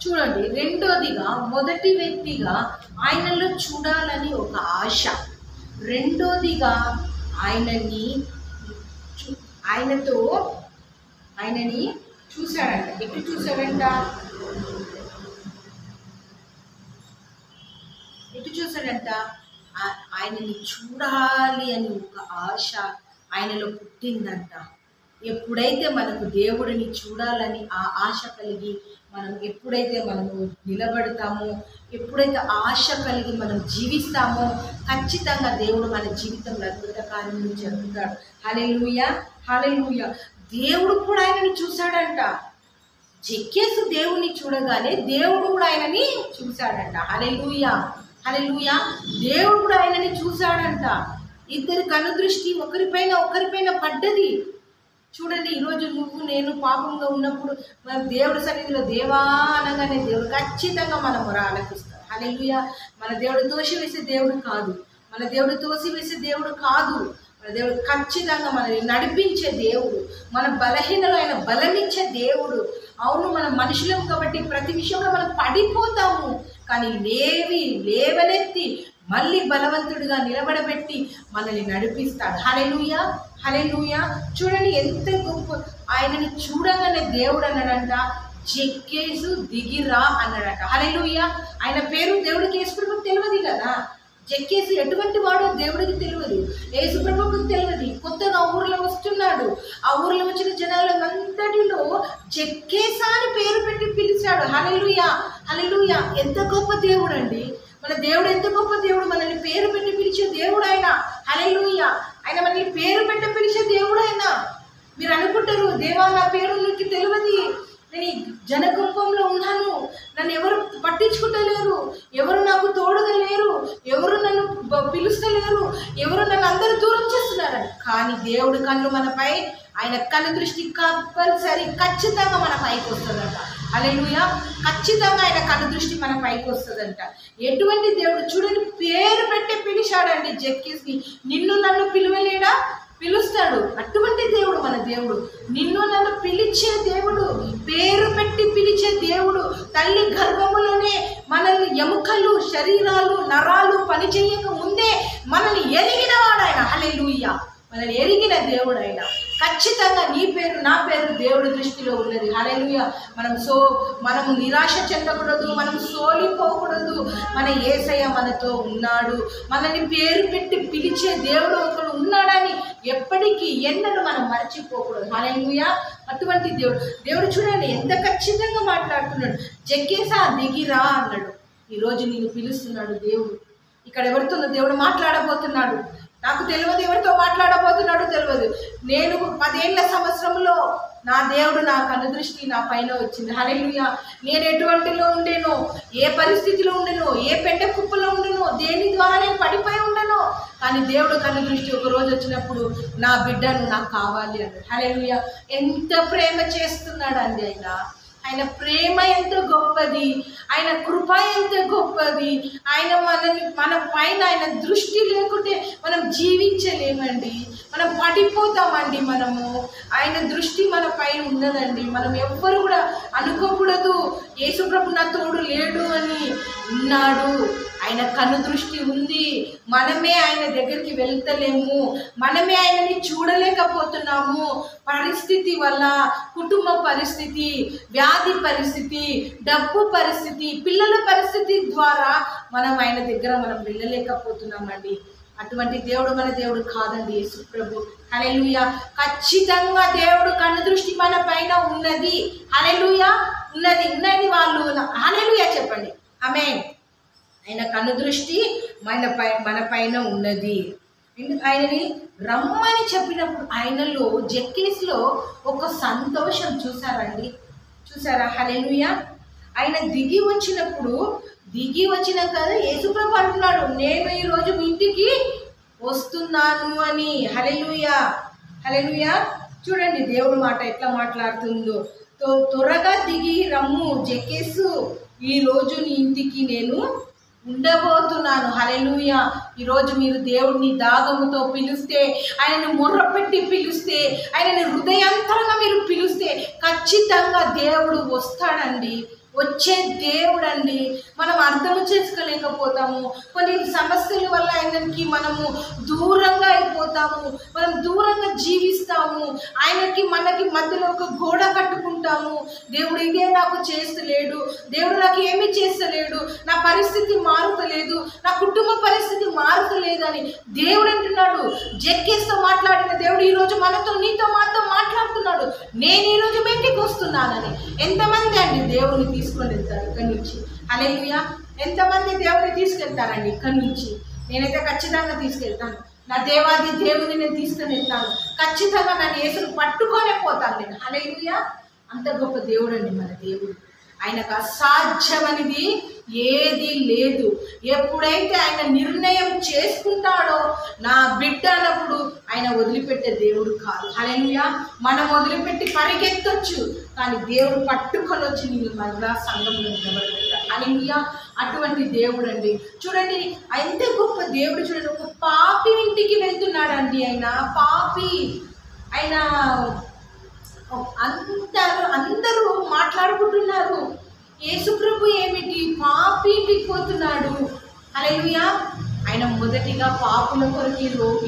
చూడండి, రెండోదిగా మొదటి వ్యక్తిగా ఆయనలో చూడాలని ఒక ఆశ, రెండోదిగా ఆయనని ఆయనని చూశాడంట. ఎటు చూశాడంట? ఆయనని చూడాలి అని ఒక ఆశ ఆయనలో పుట్టిందంట. ఎప్పుడైతే మనకు దేవుడిని చూడాలని ఆ ఆశ కలిగి ఎప్పుడైతే మనము నిలబడతామో, ఎప్పుడైతే ఆశ కలిగి మనం జీవిస్తామో, ఖచ్చితంగా దేవుడు మన జీవితంలో అద్భుత కార్యం జరుగుతాడు. హల్లెలూయా, హల్లెలూయా. దేవుడు కూడా ఆయనని చూశాడంట. జక్కేసు దేవుణ్ణి చూడగానే దేవుడు కూడా ఆయనని చూశాడంట. హల్లెలూయా, హల్లెలూయా. దేవుడు కూడా ఆయనని చూశాడంట. ఇద్దరి కనుదృష్టి ఒకరిపైన పడ్డది. చూడండి, ఈరోజు నువ్వు నేను పాపంగా ఉన్నప్పుడు మన దేవుడి సన్నిధిలో దేవా అనగానే దేవుడు ఖచ్చితంగా మన మొర ఆలకిస్తాడు. హల్లెలూయా. మన దేవుడు తోసివేసే దేవుడు కాదు. మన దేవుడు ఖచ్చితంగా మనల్ని నడిపించే దేవుడు, మన బలహీనలో ఆయన బలమిచ్చే దేవుడు. అవును, మనం మనుషులం కాబట్టి ప్రతి విషయంలో మనం పడిపోతాము, కానీ లేవనెత్తి మళ్ళీ బలవంతుడిగా నిలబడబెట్టి మనల్ని నడిపిస్తాడు. హల్లెలూయా, హల్లెలూయా. చూడండి ఎంత గొప్ప. ఆయనని చూడగానే దేవుడు అన్నాడంట, జక్కేసు దిగిరా అన్నాడట. హల్లెలూయా. ఆయన పేరు దేవుడికి యేసుప్రభువుకు తెలియదు కదా. జక్కేసు ఎటువంటి వాడో దేవుడికి తెలియదు, యేసుప్రభువుకు తెలియదు. కొత్తగా ఊర్లో వస్తున్నాడు. ఆ ఊర్లో వచ్చిన జనాలంతటిలో జక్కేసా అని పేరు పెట్టి పిలిచాడు. హల్లెలూయా, హల్లెలూయా. ఎంత గొప్ప దేవుడు అండి మన దేవుడు, ఎంత గొప్ప దేవుడు. మనల్ని పేరు పెట్టి పిలిచే దేవుడు ఆయన. హల్లెలూయా. ఆయన మనల్ని పేరు పెట్టి పిలిచే దేవుడు ఆయన. మీరు అనుకుంటారు, దేవా నా పేరు నీకు తెలియదు, నేను ఈ జనగుంపంలో ఉన్నాను, నన్ను ఎవరు పట్టించుకుంటలేరు, ఎవరు నాకు తోడుగా లేరు, ఎవరు నన్ను పిలుస్తలేరు, ఎవరు నన్ను అందరూ దూరం చేస్తున్నారని. కానీ దేవుడు కన్ను మనపై, ఆయన కన్ను దృష్టి కంపల్సరీ ఖచ్చితంగా మన పైకి వస్తుందంట. హల్లెలూయా. ఖచ్చితంగా ఆయన కన్ను దృష్టి మన పైకి వస్తుందంట. ఎటువంటి దేవుడు చూడండి, పేరు పెట్టి పిలిచాడండి జక్కేస్ని. నిన్ను నన్ను పిలువలేడా? పిలుస్తాడు. అటువంటి దేవుడు మన దేవుడు. నిన్ను నన్ను పిలిచే దేవుడు, పేరు పెట్టి పిలిచే దేవుడు. తల్లి గర్భములోనే మనల్ని ఎముకలు, శరీరాలు, నరాలు పనిచేయక ముందే మనల్ని ఎరిగిన వాడు ఆయన. హల్లెలూయా. మనల్ని ఎరిగిన దేవుడు ఆయన. ఖచ్చితంగా నీ పేరు, నా పేరు దేవుడి దృష్టిలో ఉన్నది. హల్లెలూయా. మనము నిరాశ చెందకూడదు, మనం సోలిపోకూడదు. మన యేసయ్య మనతో ఉన్నాడు. మనల్ని పేరు పెట్టి పిలిచే దేవుడు ఒకడు ఉన్నాడని ఎప్పటికీ ఎన్నడూ మనం మర్చిపోకూడదు. హల్లెలూయా. అటువంటి దేవుడు చూడండి ఎంత ఖచ్చితంగా మాట్లాడుతున్నాడు. జక్కేసా దిగిరా అన్నాడు. ఈరోజు నేను పిలుస్తున్నాడు దేవుడు. ఇక్కడ ఎవరితో దేవుడు మాట్లాడబోతున్నాడు నాకు తెలియదు, ఎవరితో మాట్లాడబోతున్నాడో తెలియదు. నేను 10 ఏళ్ల సంవత్సరంలో నా దేవుడు నా కనుదృష్టి నా పైన వచ్చింది. హల్లెలూయా. నేను ఎటువంటిలో ఉండేనో, ఏ పరిస్థితిలో ఉండేనో, ఏ పెంట కుప్పలో ఉండేనో, దేని ద్వారా నేను పడిపోయి ఉండేనో, కానీ దేవుడు కనుదృష్టి ఒక రోజు వచ్చినప్పుడు నా బిడ్డను నాకు కావాలి అన్నాడు. హల్లెలూయా. ఎంత ప్రేమ చేస్తున్నాడు అండి ఆయన ప్రేమ ఎంత గొప్పది, ఆయన కృప ఎంత గొప్పది. మన పైన ఆయన దృష్టి లేకుంటే మనం జీవించలేమండి, మనం పడిపోతామండి. ఆయన దృష్టి మన పైన ఉన్నదండి. మనం ఎవ్వరు కూడా అనుకోకూడదు యేసుప్రభు నా తోడు లేడు అని. ఉన్నాడు. ఆయన కన్ను దృష్టి ఉంది. మనమే ఆయన దగ్గరికి వెళ్తలేము, మనమే ఆయనని చూడలేకపోతున్నాము. పరిస్థితి వల్ల, కుటుంబ పరిస్థితి, వ్యాధి పరిస్థితి, డబ్బు పరిస్థితి, పిల్లల పరిస్థితి ద్వారా మనం ఆయన దగ్గర వెళ్ళలేకపోతున్నామండి. అటువంటి దేవుడు మన దేవుడు కాదండి యేసు ప్రభు. హల్లెలూయా. ఖచ్చితంగా దేవుడు కన్ను దృష్టి మన పైన ఉన్నది. హల్లెలూయా. ఉన్నది వాళ్ళు హల్లెలూయా చెప్పండి. ఆమేన్. ఆయన కన్ను దృష్టి మన పైన ఉన్నది. ఆయనని రమ్మని చెప్పినప్పుడు ఆయనలో జక్కేసులో ఒక సంతోషం చూసారా? హల్లెలూయా. ఆయన దిగి వచ్చినాక యేసుప్రభు అంటున్నాడు, నేను ఈరోజు మీ ఇంటికి వస్తున్నాను అని. హల్లెలూయా, హల్లెలూయా. చూడండి దేవుడు మాట ఎట్లా మాట్లాడుతుందో. త్వరగా దిగి రమ్ము జక్కేసు, ఈరోజు నీ ఇంటికి నేను ఉండబోతున్నాను. హల్లెలూయా. ఈరోజు మీరు దేవుడిని దాగముతో పిలిస్తే, ఆయనను మొర్రపెట్టి పిలిస్తే, ఆయనని హృదయాంతరంగా మీరు పిలిస్తే ఖచ్చితంగా దేవుడు వస్తాడండి. వచ్చే దేవుడు అండి. మనం అర్థం చేసుకోలేకపోతాము. కొన్ని సమస్యల వల్ల ఆయనకి మనము దూరంగా అయిపోతాము, మనం దూరంగా జీవిస్తాము. ఆయనకి మనకి మధ్యలో ఒక గోడ కట్టుకుంటాము. దేవుడు ఇదే నాకు చేస్తలేడు, దేవుడు నాకు ఏమీ చేస్తలేడు, నా పరిస్థితి మారుతలేదు, నా కుటుంబ పరిస్థితి మారుతలేదు అని దేవుడు అంటున్నాడు. జక్కేస్తో మాట్లాడిన దేవుడు ఈరోజు మనతో నీతో మాతో మాట్లాడుతున్నాడు. నేను ఈరోజు బయటికి వస్తున్నానని. ఎంతమంది అండి దేవుని తీసుకొని వెళ్తారు ఇక్కడి నుంచి? హల్లెలూయా. ఎంతమంది దేవుని తీసుకెళ్తారండి ఇక్కడి నుంచి? నేనైతే ఖచ్చితంగా తీసుకెళ్తాను. నా దేవాది దేవుని నేను తీసుకొని వెళ్తాను. ఖచ్చితంగా నన్ను యేసును పట్టుకొనే పోతాను నేను. హల్లెలూయా. అంత గొప్ప దేవుడు అండి మన దేవుడు. ఆయనకు అసాధ్యమనేది ఏది లేదు. ఎప్పుడైతే ఆయన నిర్ణయం చేసుకుంటాడో నా బిడ్డ అన్నప్పుడు ఆయన వదిలిపెట్టే దేవుడు కాదు. హల్లెలూయా. మనం వదిలిపెట్టి పరిగెత్తొచ్చు, కానీ దేవుడు పట్టుకొని వచ్చి నేను మళ్ళా సంఘంలో నిలబడతాడు. హల్లెలూయా. అటువంటి దేవుడు అండి. చూడండి ఎంత గొప్ప దేవుడు. చూడండి, ఒక పాపి ఇంటికి వెళ్తున్నాడండి. ఆయన పాపి. ఆయన అందరూ మాట్లాడుకుంటున్నారు, యేసుప్రభు ఏమిటి పాపి ఇంటికి పోతున్నాడు? హల్లెలూయా. ఆయన మొదటిగా పాపుల కొరకు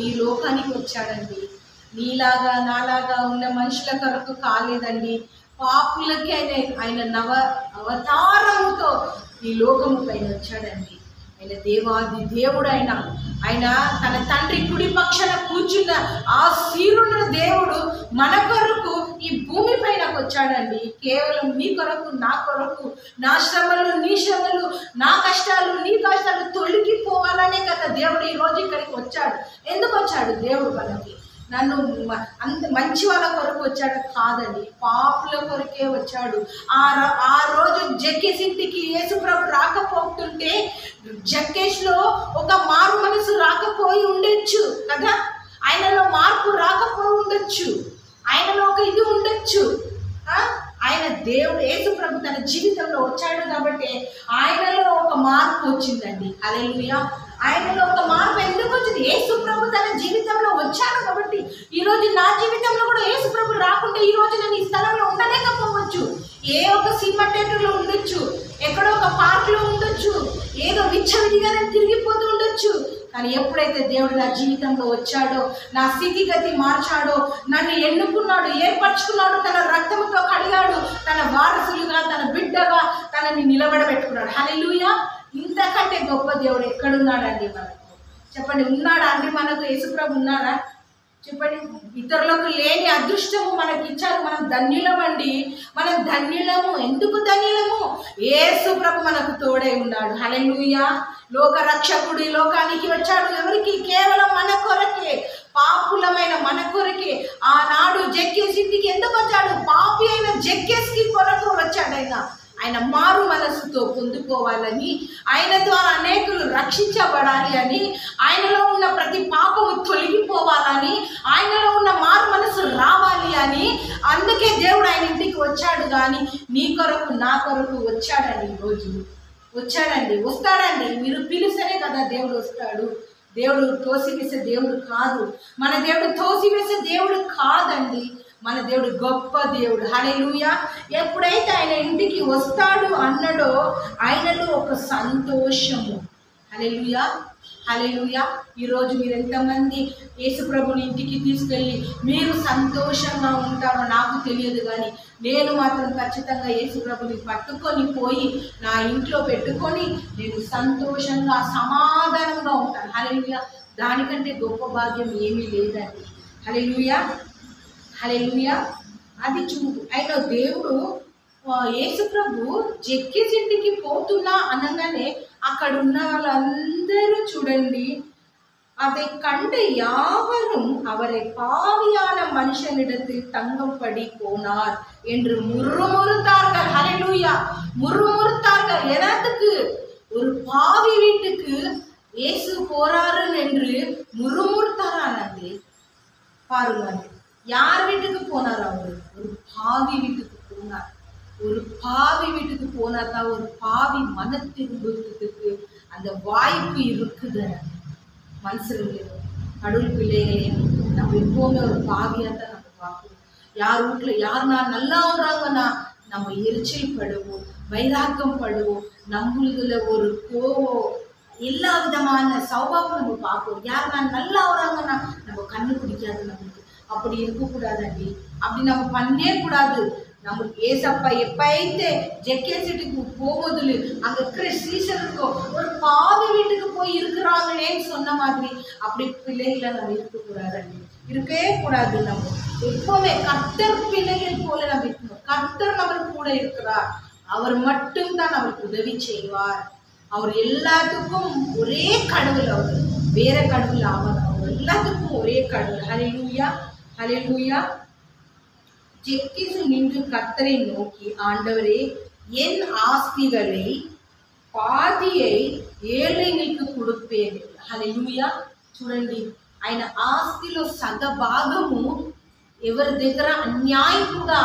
ఈ లోకానికి వచ్చాడండి. నీలాగా నాలాగా ఉన్న మనుషుల కొరకు కాలేదండి, పాపులకి ఆయన నవ అవతారముతో ఈ లోకము పైన వచ్చాడండి. ఆయన దేవాది దేవుడు. ఆయన తన తండ్రి కుడి పక్షాన కూర్చున్న ఆ సీరున్న దేవుడు మన కొరకు ఈ భూమి పైనకు వచ్చాడండి. కేవలం నీ కొరకు, నా కొరకు, నా శ్రమలు నీ శ్రమలు, నా కష్టాలు నీ కష్టాలు తొలగిపోవాలనే కదా దేవుడు ఈరోజు ఇక్కడికి వచ్చాడు. ఎందుకు వచ్చాడు దేవుడు? మనకి నన్ను మంచి వాళ్ళ కొరకు వచ్చాడు కాదండి, పాపుల కొరకే వచ్చాడు. ఆ రోజు జక్కేస్ ఇంటికి యేసుప్రభు రాకపోతుంటే జక్కేష్లో ఒక మారు మనసు రాకపోయి ఉండొచ్చు కదా, ఆయనలో మార్పు రాకపోయి ఉండొచ్చు, ఆయనలో ఒక ఇది ఉండొచ్చు. ఆయన దేవుడు యేసుప్రభు తన జీవితంలో వచ్చాడు కాబట్టి ఆయనలో ఒక మార్పు వచ్చిందండి. హల్లెలూయా. ఆయనలో ఒక మార్పు ఎందుకు వచ్చింది? యేసుప్రభు తన జీవితంలో వచ్చాడు కాబట్టి. ఈరోజు నా జీవితంలో కూడా యేసుప్రభు రాకుంటే ఈరోజు నేను ఈ స్థలంలో ఉండలేకపోవచ్చు. ఏ ఒక సినిమా థియేటర్లో ఉండొచ్చు, ఎక్కడో ఒక పార్క్లో ఉండొచ్చు, ఏదో విచ్చవిడిగా నేను తిరిగిపోతూ ఉండొచ్చు. కానీ ఎప్పుడైతే దేవుడు నా జీవితంలో వచ్చాడో, నా స్థితిగతి మార్చాడో, నన్ను ఎన్నుకున్నాడు, ఏర్పరచుకున్నాడు, తన రక్తంతో కడిగాడు, తన వారసులుగా, తన బిడ్డగా తనని నిలబడబెట్టుకున్నాడు. హల్లెలూయా. ఇంతకంటే గొప్ప దేవుడు ఎక్కడున్నాడండి మనకు? చెప్పండి, ఉన్నాడా అండి మనకు? యేసుప్రభు ఉన్నారా? చెప్పండి. ఇతరులకు లేని అదృష్టము మనకి ఇచ్చారు. మనం ధన్యులమండి, మనం ధన్యులము. ఎందుకు ధన్యులము? యేసుప్రభు మనకు తోడై ఉన్నాడు. హల్లెలూయా. లోక రక్షకుడు ఈ లోకానికి వచ్చాడు. ఎవరికి? కేవలం మన కొరకే, పాపులమైన మన కొరకే. ఆనాడు జక్కేస్ ఇంటికి ఎందుకు వచ్చాడు? పాపి అయిన జక్కేస్కి కొరకు వచ్చాడు. ఆయన మారు మనసుతో పొందుకోవాలని, ఆయన ద్వారా అనేకులు రక్షించబడాలి అని, ఆయనలో ఉన్న ప్రతి పాపము తొలగిపోవాలని, ఆయనలో ఉన్న మారు మనసు రావాలి అని, అందుకే దేవుడు ఆయన ఇంటికి వచ్చాడు. కానీ నీ కొరకు నా కొరకు వచ్చాడండి. ఈరోజు వచ్చాడండి, వస్తాడండి. మీరు పిలిస్తేనే కదా దేవుడు వస్తాడు. దేవుడు తోసివేసే దేవుడు కాదు. మన దేవుడు తోసివేసే దేవుడు కాదండి. మన దేవుడు గొప్ప దేవుడు. హల్లెలూయా. ఎప్పుడైతే ఆయన ఇంటికి వస్తాడు అన్నాడో ఆయనలో ఒక సంతోషము. హల్లెలూయా. హల్లెలూయా. ఈరోజు మీరు ఎంతమంది యేసుప్రభుని ఇంటికి తీసుకెళ్ళి మీరు సంతోషంగా ఉంటారో నాకు తెలియదు, కానీ నేను మాత్రం ఖచ్చితంగా యేసుప్రభుని పట్టుకొని పోయి నా ఇంట్లో పెట్టుకొని నేను సంతోషంగా సమాధానంగా ఉంటాను. హల్లెలూయా. దానికంటే గొప్ప భాగ్యం ఏమీ లేదండి. హల్లెలూయా. హల్లెలూయా. అది ఆయన దేవుడు యేసుప్రభు జక్కేస్ ఇంటికి పోతున్నా అనగానే అక్కడ ఉన్న వాళ్ళందరూ చూడండి, அதை கண்டு யாவரும் அவரை பாவியான மனுஷனிடத்தில் தங்கம்படி போனார் என்று முறுமுறுத்தார்கள். ஹல்லேலூயா. முறுமுறுத்தார்கள். என்னத்துக்கு? ஒரு பாவி வீட்டுக்கு இயேசு போறாரு என்று முறுமுறுத்தாரானது. பாருங்க, யார் வீட்டுக்கு போனார்? அவரு ஒரு பாவி வீட்டுக்கு போனார். ஒரு பாவி வீட்டுக்கு போனாதான் ஒரு பாவி மன திரும்புறதுக்கு அந்த வாய்ப்பு இருக்குது. மனுஷர்களே, கடவுள் பிள்ளைகளே, நம்ம எப்போவுமே ஒரு பாவியாக தான் நம்ம பார்க்கணும். யார் வீட்டில் யார் நான் நல்லா வராங்கன்னா நம்ம எரிச்சல் படுவோம். வைராக்கம் படுவோம். நம்மளுதுல ஒரு கோவம், எல்லா விதமான சௌபாவம் நம்ம பார்ப்போம். யார் நான் நல்லா வராங்கன்னா நம்ம கண்ணு பிடிக்காது, நம்மளுக்கு அப்படி இருக்கக்கூடாது. அப்படி நம்ம பண்ணே கூடாது. நமக்கு ஏசப்பா எப்பைతే ஜெக்கேசிட்டுக்கு போகும்போது அங்கே இருக்கிற சீசனுக்கோ ஒரு பாவி வீட்டுக்கு போய் இருக்கிறாங்களேன்னு சொன்ன மாதிரி அப்படி பிள்ளைகளை நம்ம இருக்கக்கூடாது, இருக்கவே கூடாது. நம்ம எப்பவுமே கர்த்தர் பிள்ளைகள் போல நம்ம இருக்கணும். கர்த்தர் நம்மளுக்கு கூட இருக்கிறார். அவர் மட்டும்தான் அவருக்கு உதவி செய்வார். அவர் எல்லாத்துக்கும் ஒரே கடவுள், அவர் வேற கடவுள் ஆவார். அவர் எல்லாத்துக்கும் ஒரே கடவுள். ஹல்லேலூயா, ஹல்லேலூயா. ஜெக்கேசு நின்று கர்த்தரை நோக்கி, ஆண்டவரே, என் ఆస్తిகளை పాదిயை ఏళ్ళకి கொடுப்பேன். హల్లెలూయా. చూడండి, ఆయన ఆస్తిలో సగభాగము ఎవరి దగ్గర అన్యాయంగా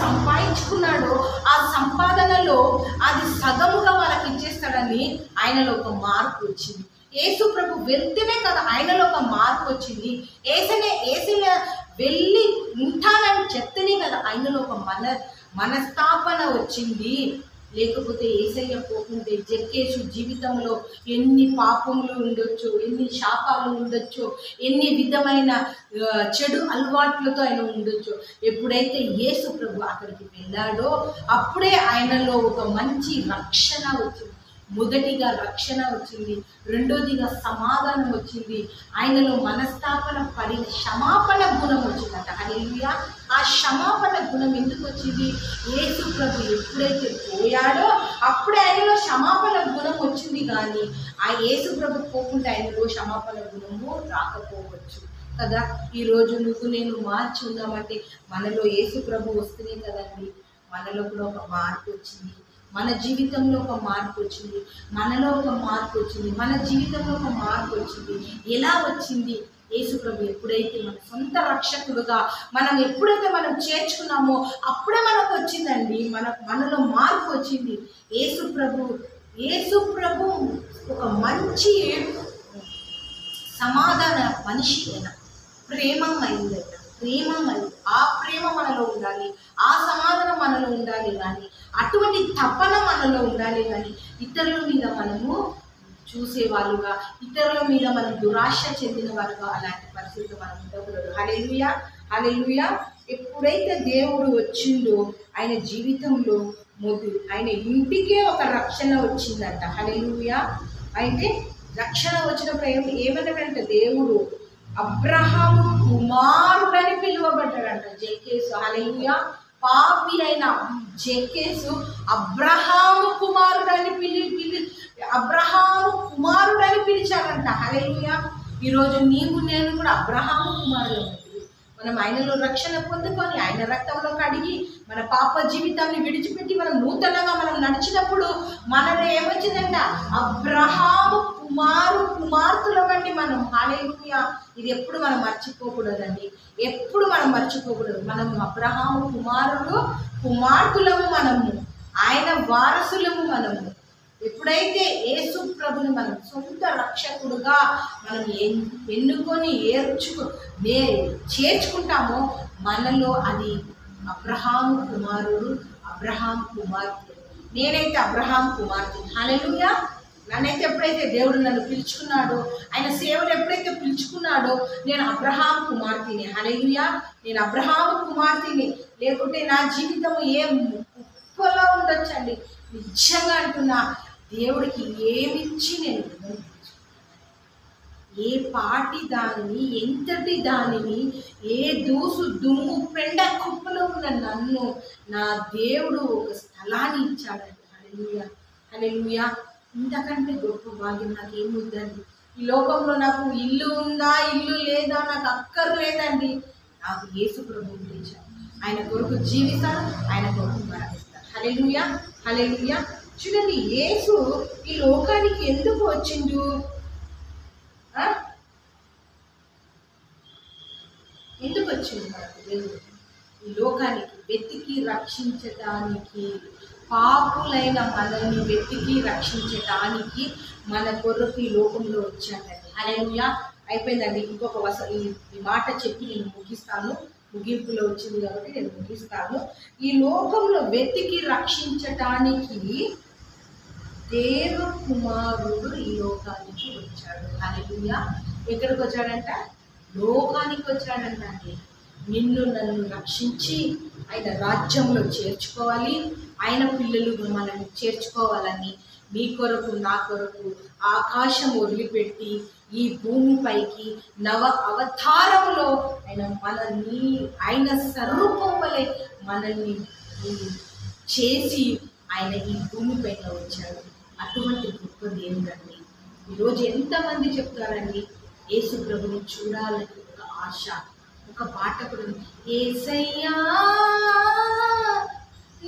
సంపాదించుకున్నాడో ఆ సంపాదనలో అది సగముగా వాళ్ళకి ఇచ్చేస్తాడని ఆయనలో ఒక మార్పు వచ్చింది. యేసు ప్రభు వెళ్తేనే కదా ఆయనలో ఒక మార్పు వచ్చింది. ఏసయ్య వెళ్ళి ఉంటానని చెప్తేనే కదా ఆయనలో ఒక మనస్తాపన వచ్చింది. లేకపోతే ఏసయ్య పోకుంటే జక్కేసు జీవితంలో ఎన్ని పాపములు ఉండొచ్చు, ఎన్ని శాపాలు ఉండొచ్చు, ఎన్ని విధమైన చెడు అలవాట్లతో ఆయన ఉండొచ్చు. ఎప్పుడైతే యేసు ప్రభు అక్కడికి వెళ్ళాడో అప్పుడే ఆయనలో ఒక మంచి రక్షణ వచ్చింది. మొదటిగా రక్షణ వచ్చింది, రెండోదిగా సమాధానం వచ్చింది, ఆయనలో మనస్తాపన పడిన క్షమాపణ గుణం వచ్చిందట. హల్లెలూయా. ఆ క్షమాపణ గుణం ఎందుకు వచ్చింది? యేసు ప్రభు ఎప్పుడైతే పోయాడో అప్పుడే ఆయనలో క్షమాపణ గుణం వచ్చింది. కానీ ఆ యేసు ప్రభు పోకుంటే ఆయనలో క్షమాపణ గుణము రాకపోవచ్చు కదా. ఈరోజు నువ్వు నేను మార్చి ఉన్నామంటే మనలో యేసు ప్రభు వస్తేనే కదండి మనలో కూడా ఒక మార్పు వచ్చింది. మన జీవితంలో ఒక మార్పు వచ్చింది, మనలో ఒక మార్పు వచ్చింది, మన జీవితంలో ఒక మార్పు వచ్చింది. ఎలా వచ్చింది? యేసు ప్రభు ఎప్పుడైతే మన సొంత రక్షకుడుగా ఎప్పుడైతే మనం చేర్చుకున్నామో అప్పుడే మనకు వచ్చిందండి, మనలో మార్పు వచ్చింది. యేసు ప్రభు ఒక మంచి సమాధాన మనిషి అయినా ప్రేమమైందట. ఆ ప్రేమ మనలో ఉండాలి, ఆ సమాధానం మనలో ఉండాలి. కానీ అటువంటి తపన మనలో ఉండాలి. కానీ ఇతరుల మీద మనము చూసేవాళ్ళుగా, ఇతరుల మీద మనం దురాశ చెందిన వారుగా అలాంటి పరిస్థితి మనం ఉండకూడదు. హల్లెలూయా, హల్లెలూయా. ఎప్పుడైతే దేవుడు వచ్చిండో ఆయన జీవితంలో ఆయన ఇంటికే ఒక రక్షణ వచ్చిందంట. హల్లెలూయా. అయితే రక్షణ వచ్చినప్పుడు ఏమన్నాడంటే దేవుడు అబ్రహాము కుమారుడని పిలువబడ్డాడంట జక్కేసు. హల్లెలూయా. పాపి అయిన జక్కేసు అబ్రహాము కుమారుడని పిలిచాడంట. హల్లెలూయా. ఈరోజు నీవు నేను కూడా అబ్రహాము కుమారుడు. మనం ఆయనలో రక్షణ పొందుకొని ఆయన రక్తంలో కడిగి మన పాప జీవితాన్ని విడిచిపెట్టి మనం నూతనంగా నడిచినప్పుడు మనలో ఏమొచ్చిందంట? అబ్రహాము కుమార్తెల వంటి మనం. హల్లెలూయా. ఇది ఎప్పుడు మనం మర్చిపోకూడదండి, ఎప్పుడు మనం మర్చిపోకూడదు. మనము అబ్రహాము కుమార్తెలము, మనము ఆయన వారసులము. మనము ఎప్పుడైతే యేసు ప్రభుని మనం సొంత రక్షకుడుగా మనం ఎన్నుకొని చేర్చుకుంటామో మనలో అది అబ్రహాము కుమారుడు, అబ్రహాం కుమార్తె. నేనైతే అబ్రహాం కుమార్తె. హల్లెలూయా. నన్నైతే ఎప్పుడైతే దేవుడు నన్ను పిలుచుకున్నాడో, ఆయన సేవలు ఎప్పుడైతే పిలుచుకున్నాడో నేను అబ్రహాం కుమార్తెని. హల్లెలూయా. నేను అబ్రహాం కుమార్తెని. లేకుంటే నా జీవితం ఉప్పలా ఉండొచ్చండి. నిజంగా అంటున్నా, దేవుడికి ఏమిచ్చి నేను ఏ పాటి దానిని, ఎంతటి దానిని, ఏ దుమ్ము పెండ కుప్పలో ఉన్న నన్ను నా దేవుడు ఒక స్థలాన్ని ఇచ్చాడండి. హల్లెలూయా, హల్లెలూయా. ఇంతకంటే గొప్ప భాగ్యం నాకేముందండి? ఈ లోకంలో నాకు ఇల్లు ఉందా, ఇల్లు లేదా నాకు అక్కర్లేదండి. నాకు యేసు ప్రభువుని ఇచ్చాడు. ఆయన కొరకు జీవిస్తాను, ఆయన కొరకు మరణిస్తాను. హల్లెలూయా, హల్లెలూయా. చూడండి, యేసు ఈ లోకానికి ఎందుకు వచ్చిండు? ఎందుకు వచ్చింది మనకు దేవుడు ఈ లోకానికి? వెతికి రక్షించటానికి, పాపులైన మనల్ని వెతికి రక్షించటానికి మన కొరకు ఈ లోకంలో వచ్చాడండి. హల్లెలూయా. అయిపోయిందండి. ఇంకొక ఈ మాట చెప్పి నేను ముగిస్తాను. ముగింపులో వచ్చింది కాబట్టి నేను ముగిస్తాను. ఈ లోకంలో వెతికి రక్షించటానికి దేవకుమారుడు ఈ లోకానికి వచ్చాడు. హల్లెలూయా. ఎక్కడికి వచ్చాడంట? లోకానికి వచ్చాడంట అండి. నిన్ను నన్ను రక్షించి ఆయన రాజ్యంలో చేర్చుకోవాలి, ఆయన పిల్లలుగా మనల్ని చేర్చుకోవాలని మీ కొరకు నా కొరకు ఆకాశం వదిలిపెట్టి ఈ భూమిపైకి నవ అవతారములో ఆయన స్వరూపం వలె మనల్ని చేసి ఆయన ఈ భూమిపైన వచ్చాడు. అటువంటి గొప్ప దేవుడండి. ఈరోజు ఎంతమంది చెప్తారండి యేసు ప్రభుని చూడాలని ఒక ఆశ. ఒక పాట కూడా, యేసయ్యా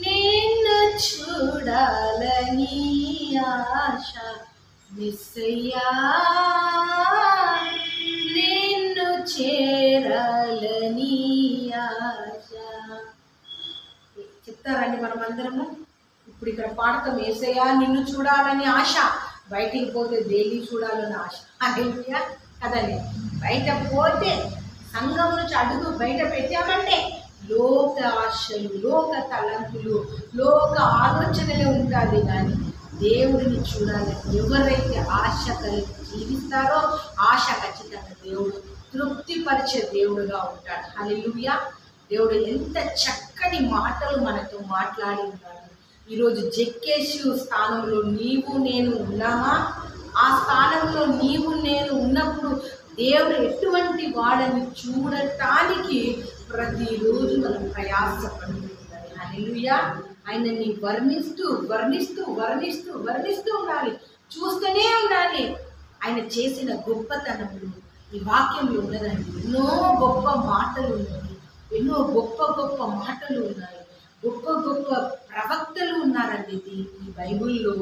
నిన్ను చూడాలని ఆశ, యేసయ్యా నిన్ను చేరాలని ఆశ. చెప్తారండి మనం అందరము. ఇప్పుడు ఇక్కడ పాడతాం, యేసయ్యా నిన్ను చూడాలని ఆశ. బయటికి పోతే దేన్ని చూడాలని ఆశ. హల్లెలూయా కదండి. బయట పోతే సంఘం నుంచి అడుగు బయట పెట్టామంటే లోక ఆశలు, లోక తలంపులు, లోక ఆలోచనలే ఉంటుంది. కానీ దేవుడిని చూడాలని ఎవరైతే ఆశ కలిగి జీవిస్తారో ఆశ ఖచ్చితంగా దేవుడు తృప్తిపరిచే దేవుడుగా ఉంటాడు. హల్లెలూయా. దేవుడు ఎంత చక్కని మాటలు మనతో మాట్లాడి ఉన్నాడు. ఈరోజు జక్కేషు స్థానంలో నీవు నేను ఉన్నామా? ఆ స్థానంలో నీవు నేను ఉన్నప్పుడు దేవుడు ఎటువంటి వాడని చూడటానికి ప్రతిరోజు మనం ప్రయాసపడుతుండాలి. హల్లెలూయా. ఆయనని వర్ణిస్తూ వర్ణిస్తూ వర్ణిస్తూ వర్ణిస్తూ ఉండాలి, చూస్తూనే ఉండాలి. ఆయన చేసిన గొప్పతనములు ఈ వాక్యంలో ఉన్నదండి. ఎన్నో గొప్ప మాటలు ఉన్నాయి, ఎన్నో గొప్ప గొప్ప మాటలు ఉన్నాయి, గొప్ప గొప్ప ప్రవక్తలు ఉన్నారండి. ఈ బైబిల్లో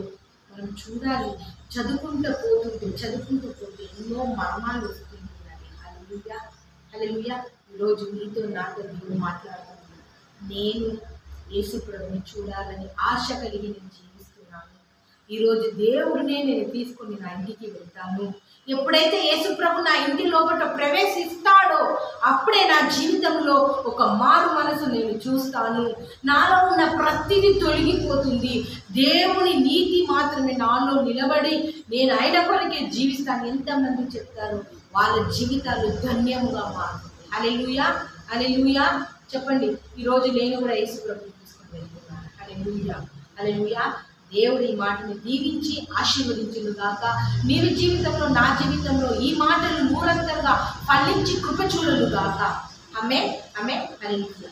మనం చూడాలి. చదువుకుంటూ పోతే ఎన్నో మర్మాలు వస్తుంటున్నాయి. హల్లెలూయా హల్లెలూయా. ఈరోజు మీతో నాతో దేవుడు మాట్లాడుతున్నాను. నేను యేసు ప్రభుని చూడాలని ఆశ కలిగి నేను జీవిస్తున్నాను. ఈరోజు దేవుడినే నేను తీసుకొని నా ఇంటికి వెళ్తాను. ఎప్పుడైతే యేసు ప్రభు నా ఇంటి లోపల ప్రవేశిస్తాడో అప్పుడే నా జీవితంలో ఒక మారు మనసు నేను చూస్తాను. నాలో ఉన్న ప్రతిదీ తొలగిపోతుంది. దేవుని నీతి మాత్రమే నాలో నిలబడి నేను ఆయన కొరకే జీవిస్తాను. ఎంతమంది చెప్తారు వాళ్ళ జీవితాలు ధన్యముగా మారుతుంది. హల్లెలూయా హల్లెలూయా. చెప్పండి, ఈరోజు నేను కూడా యేసు ప్రభుని తీసుకొని వెళ్తున్నాను. హల్లెలూయా హల్లెలూయా. దేవుడు ఈ మాటని దీవించి ఆశీర్వదించును గాక. మీరు జీవితంలో నా జీవితంలో ఈ మాటలు మూలంతరంగా ఫలించి కృప చూడను గాక. ఆమేన్ ఆమేన్ హల్లెలూయా.